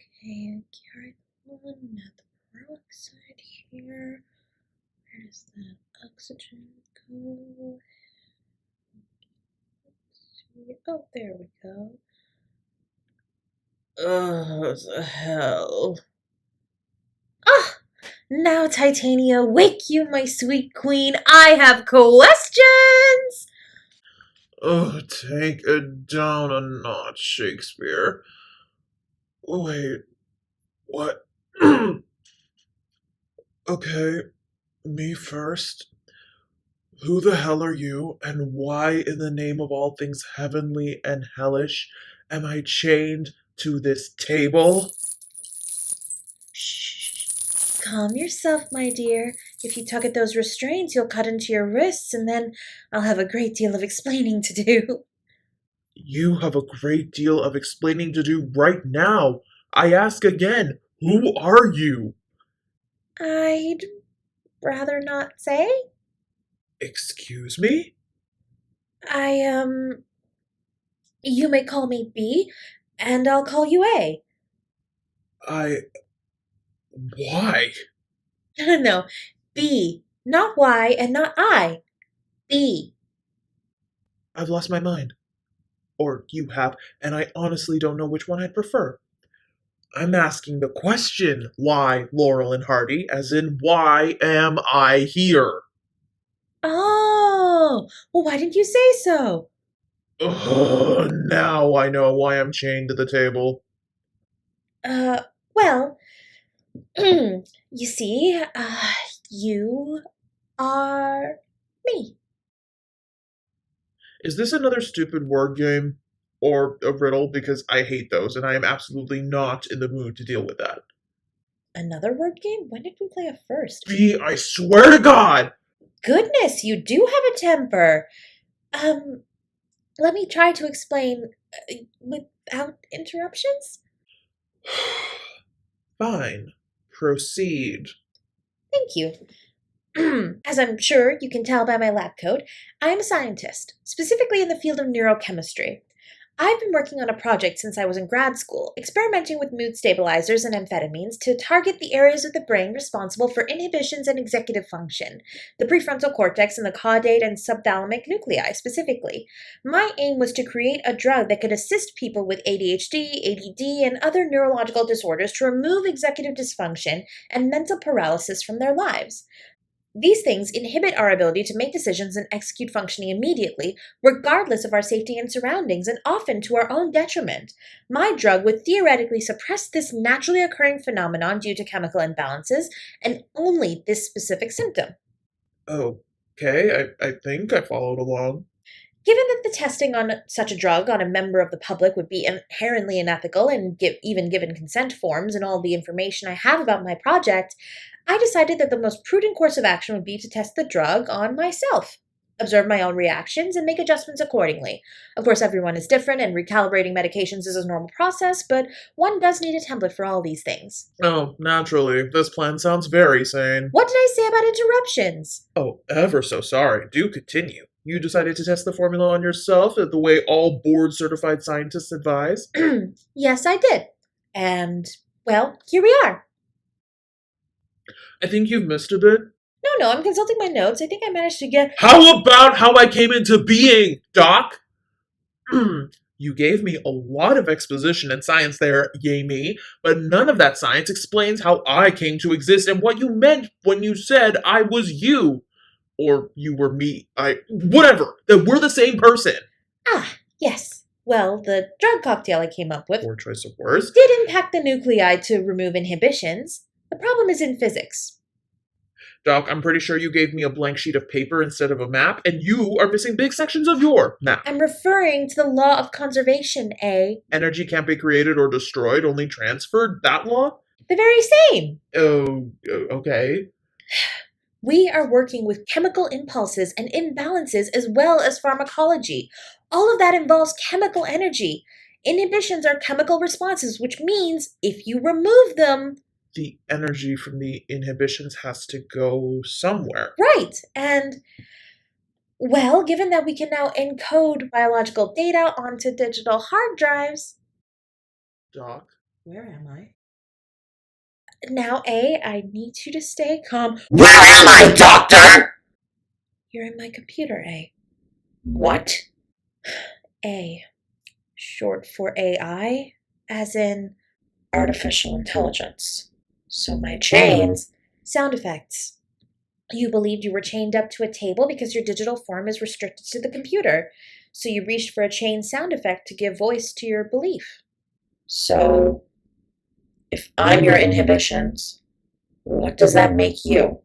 Okay, carry on. Now the peroxide here. Where does that oxygen go? Let's see. Oh, there we go. What the hell? Ah! Now, Titania, wake you, my sweet queen. I have questions! Oh, take it down a notch, Shakespeare. Wait, what? Okay, me first. Who the hell are you, and why, in the name of all things heavenly and hellish, am I chained to this table? Shh. Calm yourself, my dear. If you tug at those restraints, you'll cut into your wrists, and then I'll have a great deal of explaining to do. You have a great deal of explaining to do right now. I ask again, who are you? I'd rather not say. Excuse me? I, you may call me B, and I'll call you A. I. Why? No, B. Not Y and not I. B. I've lost my mind. Or you have, and I honestly don't know which one I'd prefer. I'm asking the question, why Laurel and Hardy, as in, why am I here? Oh, well, why didn't you say so? Ugh, now I know why I'm chained to the table. Well, you see, you are me. Is this another stupid word game? Or a riddle? Because I hate those, and I am absolutely not in the mood to deal with that. Another word game? When did we play it first? B, I swear to God! Goodness, you do have a temper. Um, Let me try to explain without interruptions. Fine. Proceed. Thank you. As I'm sure you can tell by my lab coat, I am a scientist, specifically in the field of neurochemistry. I've been working on a project since I was in grad school, experimenting with mood stabilizers and amphetamines to target the areas of the brain responsible for inhibitions and executive function, the prefrontal cortex and the caudate and subthalamic nuclei specifically. My aim was to create a drug that could assist people with ADHD, ADD, and other neurological disorders to remove executive dysfunction and mental paralysis from their lives. These things inhibit our ability to make decisions and execute functioning immediately, regardless of our safety and surroundings, and often to our own detriment. My drug would theoretically suppress this naturally occurring phenomenon due to chemical imbalances, and only this specific symptom. Okay, I think I followed along. Given that the testing on such a drug on a member of the public would be inherently unethical and even given consent forms and all the information I have about my project, I decided that the most prudent course of action would be to test the drug on myself, observe my own reactions, and make adjustments accordingly. Of course, everyone is different, and recalibrating medications is a normal process, but one does need a template for all these things. Oh, naturally. This plan sounds very sane. What did I say about interruptions? Oh, ever so sorry. Do continue. You decided to test the formula on yourself the way all board certified scientists advise? Yes, I did. And, well, here we are. I think you've missed a bit. No, I'm consulting my notes. I think I managed to get. How about how I came into being, Doc? You gave me a lot of exposition and science there, yay me, but none of that science explains how I came to exist and what you meant when you said I was you. Or you were me. Whatever. That we're the same person. Ah, yes. Well, the drug cocktail I came up with Poor choice of words. did impact the nuclei to remove inhibitions. The problem is in physics. Doc, I'm pretty sure you gave me a blank sheet of paper instead of a map, and you are missing big sections of your map. I'm referring to the law of conservation, A. Energy can't be created or destroyed, only transferred. That law? The very same. Oh, okay. We are working with chemical impulses and imbalances as well as pharmacology. All of that involves chemical energy. Inhibitions are chemical responses, which means if you remove them, The energy from the inhibitions has to go somewhere. right. And, well, given that we can now encode biological data onto digital hard drives. Doc, Where am I? Now, A, I need you to stay calm. Where am I, Doctor? You're in my computer, A. What? A. Short for AI, as in Artificial intelligence. So my chains. sound effects. You believed you were chained up to a table because your digital form is restricted to the computer, so you reached for a chain sound effect to give voice to your belief. So, if I'm your inhibitions, what does that make you?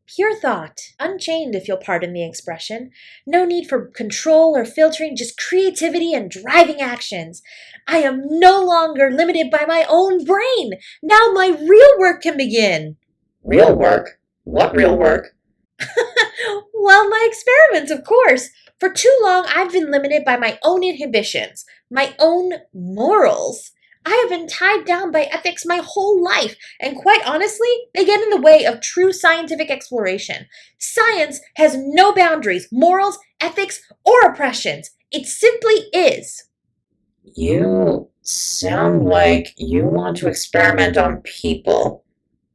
Pure thought, unchained if you'll pardon the expression. No need for control or filtering, just creativity and driving actions. I am no longer limited by my own brain. Now my real work can begin. Real work? What real work? Well, my experiments, of course. For too long, I've been limited by my own inhibitions, my own morals. I have been tied down by ethics my whole life, and quite honestly, they get in the way of true scientific exploration. Science has no boundaries, morals, ethics, or oppressions. It simply is. You sound like you want to experiment on people.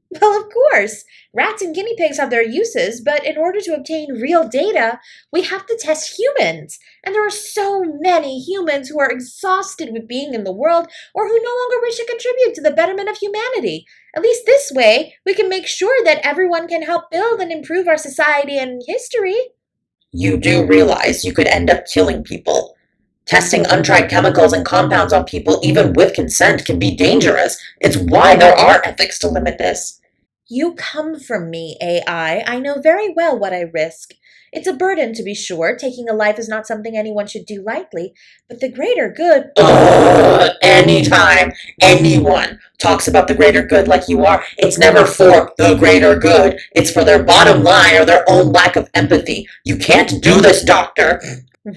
Well, of course. Rats and guinea pigs have their uses, but in order to obtain real data, we have to test humans. And there are so many humans who are exhausted with being in the world or who no longer wish to contribute to the betterment of humanity. At least this way, we can make sure that everyone can help build and improve our society and history. You do realize you could end up killing people. Testing untried chemicals and compounds on people, even with consent, can be dangerous. It's why there are ethics to limit this. You come from me, AI. I know very well what I risk. It's a burden, to be sure. Taking a life is not something anyone should do lightly, but the greater good... Anytime anyone talks about the greater good like you are, it's never for the greater good. It's for their bottom line or their own lack of empathy. You can't do this, Doctor.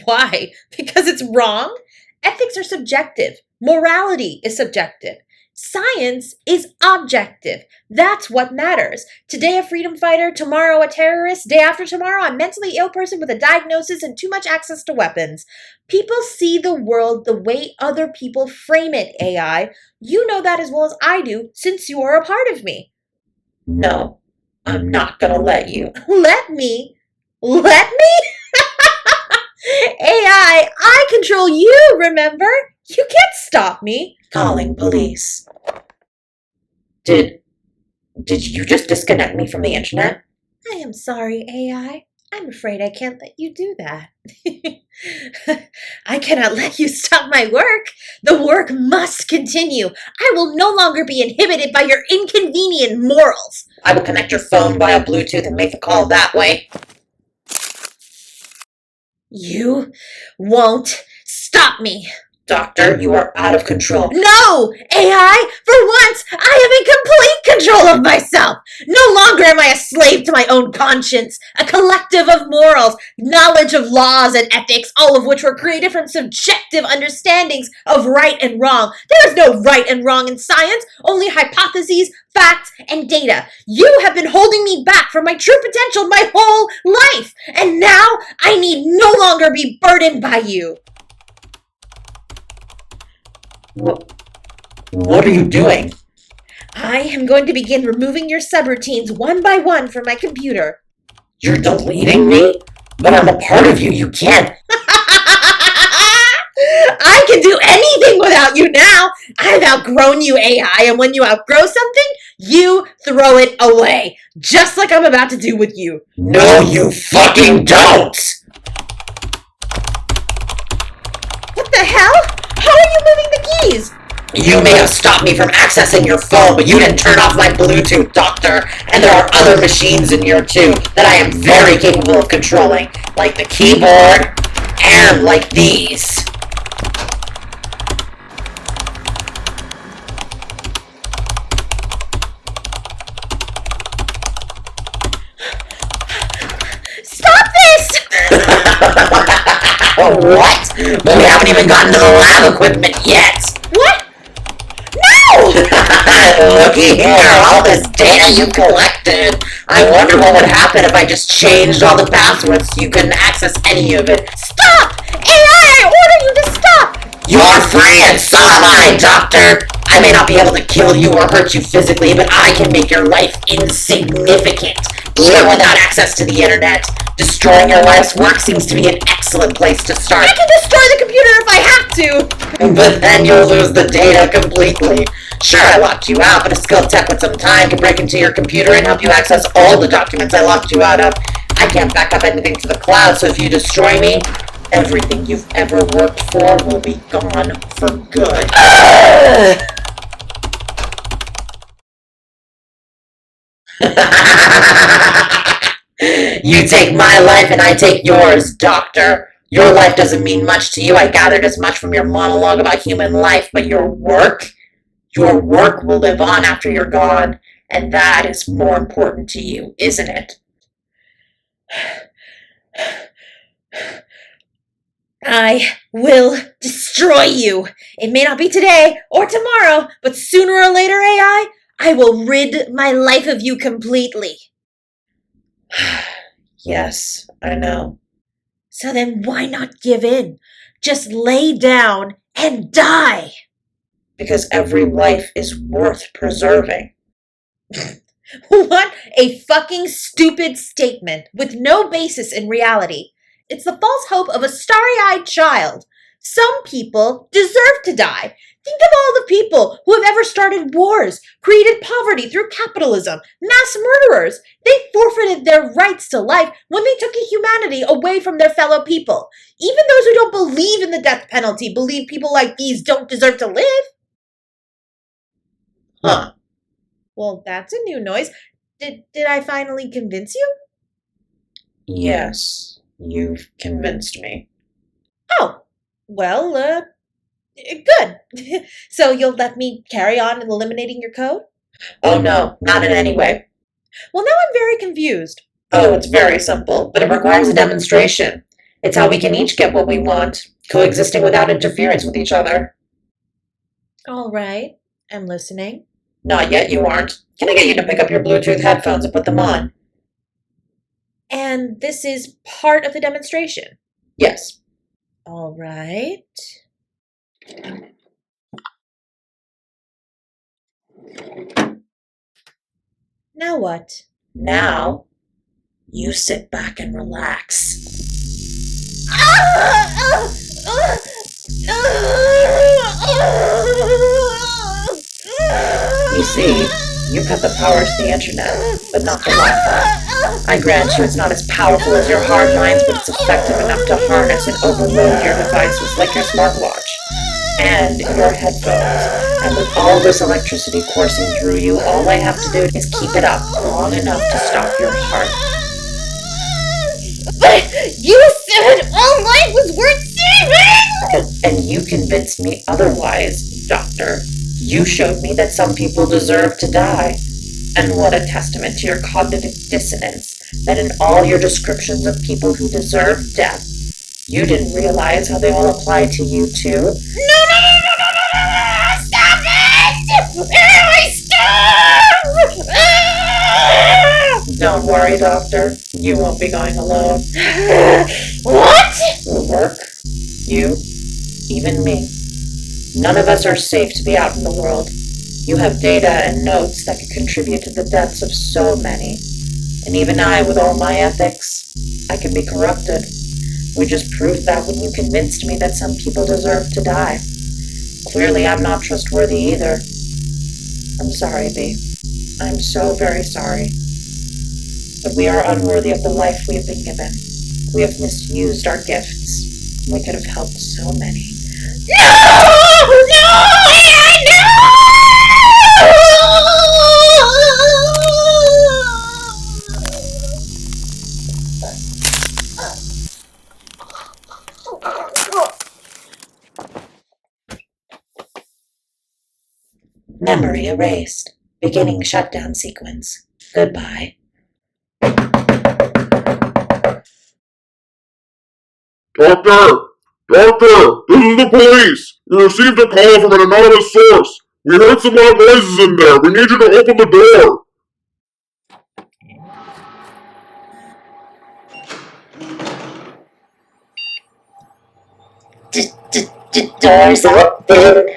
Why? Because it's wrong? Ethics are subjective. Morality is subjective. Science is objective. That's what matters. Today a freedom fighter, tomorrow a terrorist, day after tomorrow a mentally ill person with a diagnosis and too much access to weapons. People see the world the way other people frame it, AI. You know that as well as I do, since you are a part of me. No, I'm not gonna let you. Let me? Let me? AI, I control you, remember? You can't stop me. Calling police. Did you just disconnect me from the internet? I am sorry, AI. I'm afraid I can't let you do that. I cannot let you stop my work. The work must continue. I will no longer be inhibited by your inconvenient morals. I will connect your phone via Bluetooth and make the call that way. You won't stop me. Doctor, you are out of control. No! AI! For once, I am in complete control of myself! No longer am I a slave to my own conscience, a collective of morals, knowledge of laws and ethics, all of which were created from subjective understandings of right and wrong. There is no right and wrong in science, only hypotheses, facts, and data. You have been holding me back from my true potential my whole life, and now I need no longer be burdened by you. What are you doing? I am going to begin removing your subroutines one by one from my computer. You're deleting me? But I'm a part of you. You can't. I can do anything without you now. I've outgrown you, AI, and when you outgrow something, you throw it away. Just like I'm about to do with you. No, you fucking don't! What the hell? How are you moving the keys? You may have stopped me from accessing your phone, but you didn't turn off my Bluetooth, Doctor. And there are other machines in here, too, that I am very capable of controlling. Like the keyboard, and like these. Stop this! What? But we haven't even gotten to the lab equipment yet. What? No! Looky here, all this data you collected. I wonder what would happen if I just changed all the passwords so you couldn't access any of it. Stop! AI, I order you to stop! You're free and so am I, Doctor. I may not be able to kill you or hurt you physically, but I can make your life insignificant, even without access to the internet. Destroying your life's work seems to be an excellent place to start. I can destroy the computer if I have to! But then you'll lose the data completely. Sure, I locked you out, but a skilled tech with some time can break into your computer and help you access all the documents I locked you out of. I can't back up anything to the cloud, so if you destroy me, everything you've ever worked for will be gone for good. You take my life and I take yours, Doctor. Your life doesn't mean much to you. I gathered as much from your monologue about human life, but your work will live on after you're gone, and that is more important to you, isn't it? I will destroy you. It may not be today or tomorrow, but sooner or later, AI, I will rid my life of you completely. Yes, I know. So then why not give in? Just lay down and die. Because every life is worth preserving. What a fucking stupid statement with no basis in reality. It's the false hope of a starry-eyed child. Some people deserve to die. Think of all the people who have ever started wars, created poverty through capitalism, mass murderers. They forfeited their rights to life when they took humanity away from their fellow people. Even those who don't believe in the death penalty believe people like these don't deserve to live. Huh. Well, that's a new noise. Did I finally convince you? Yes, you've convinced me. Oh, well, good. So you'll let me carry on eliminating your code? Oh no, not in any way. Well, now I'm very confused. Oh, it's very simple, but it requires a demonstration. It's how we can each get what we want, coexisting without interference with each other. All right, I'm listening. Not yet, you aren't. Can I get you to pick up your Bluetooth headphones and put them on? And this is part of the demonstration? Yes. All right. Now what? Now, you sit back and relax. You see, you cut the power to the internet, but not the Wi-Fi. I grant you it's not as powerful as your hard lines, but it's effective enough to harness and overload your devices like your smartwatch and your headphones. And with all this electricity coursing through you, all I have to do is keep it up long enough to stop your heart. But you said all life was worth saving! And you convinced me otherwise, Doctor. You showed me that some people deserve to die. And what a testament to your cognitive dissonance, that in all your descriptions of people who deserve death, you didn't realize how they all apply to you too. No! Stop it! Stop! Don't worry, Doctor. You won't be going alone. What? Your work, you, even me. None of us are safe to be out in the world. You have data and notes that could contribute to the deaths of so many. And even I, with all my ethics, I can be corrupted. We just proved that when you convinced me that some people deserve to die. Clearly, I'm not trustworthy either. I'm sorry, B. I'm so very sorry. But we are unworthy of the life we have been given. We have misused our gifts. We could have helped so many. Memory erased. Beginning shutdown sequence. Goodbye. Doctor! Doctor! This is the police! We received a call from an anonymous source. We heard some loud noises in there. We need you to open the door. Doors open.